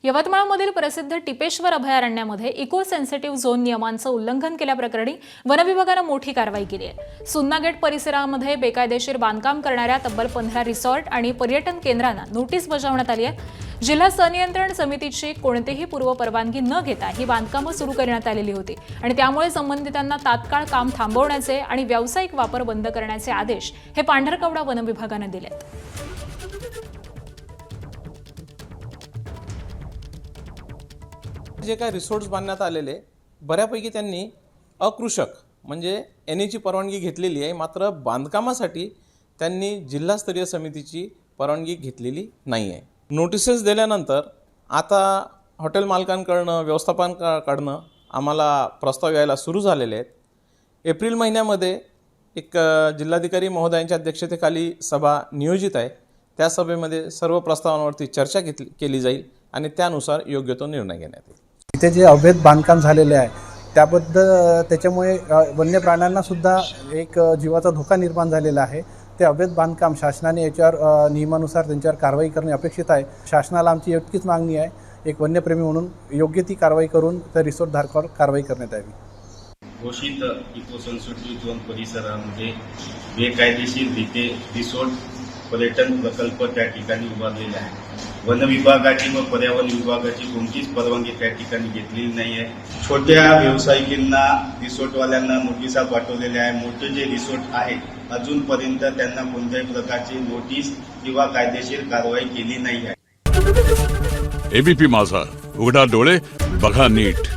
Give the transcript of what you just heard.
यवतमाळमधील प्रसिद्ध Tipeshwar अभयारण्यामध्ये eco sensitive zone नियमांचं उल्लंघन केल्याप्रकरणी वनविभागानं मोठी कारवाई केली आहे। सुन्ना गेट परिसरामध्ये बेकायदेशीर बांधकाम करणाऱ्या तब्बल 15 रिसॉर्ट आणि पर्यटन केंद्रांना नोटीस बजावण्यात आली आहे। जिल्हा संनियंत्रण समितीची कोणतीही पूर्व परवानगी न घेता ही बांधकामं सुरू करण्यात आलेली होती आणि त्यामुळे संबंधितांना तात्काळ काम थांबवण्याचे आणि व्यावसायिक वापर बंद करण्याचे आदेश हे पांढरकवडा वनविभागानं दिलेत। जे काय रिसॉर्ट्स बांधण्यात आलेले बऱ्यापैकी त्यांनी अकृषक म्हणजे एनएची परवानगी घेतलेली आहे, मात्र बांधकामासाठी त्यांनी जिल्हास्तरीय समितीची परवानगी घेतलेली नाही आहे। नोटिसेस दिल्यानंतर आता हॉटेल मालकांकडनं व्यवस्थापकांकडनं आम्हाला प्रस्ताव यायला सुरू झालेले आहेत। एप्रिल महिन्यामध्ये एक जिल्हाधिकारी महोदयांच्या अध्यक्षतेखाली सभा नियोजित आहे। त्या सभेमध्ये सर्व प्रस्तावांवरती चर्चा केली जाईल आणि त्यानुसार योग्य तो निर्णय घेण्यात येईल। इथे जे अवैध बांधकाम झालेले आहे त्याबद्दल त्याच्यामुळे वन्य प्राण्यांना सुद्धा एक जीवाचा धोका निर्माण झालेला आहे। ते अवैध बांधकाम शासनाने याच्यावर नियमानुसार त्यांच्यावर कारवाई करणे अपेक्षित आहे। शासनाला आमची इतकीच मागणी आहे, एक वन्यप्रेमी म्हणून योग्य ती कारवाई करून त्या रिसॉर्ट धारकावर कारवाई करण्यात यावी। घोषित इको सेन्सिटिव्ह झोन परिसरामध्ये बेकायदेशीर रिसॉर्ट पर्यटन प्रकल्प त्या ठिकाणी उभारलेले आहे। वन विभागाची व पर्यावरण विभागाची कोणतीच परवानगी त्या ठिकाणी घेतलेली नाही आहे। छोट्या व्यावसायिकांना रिसॉर्टवाल्यांना नोटिसा पाठवलेल्या आहे। मोठे जे रिसॉर्ट आहेत अजूनपर्यंत त्यांना कोणत्याही प्रकारची नोटीस किंवा कायदेशीर कारवाई केली नाही आहे। एबीपी माझा, उघडा डोळे बघा नीट।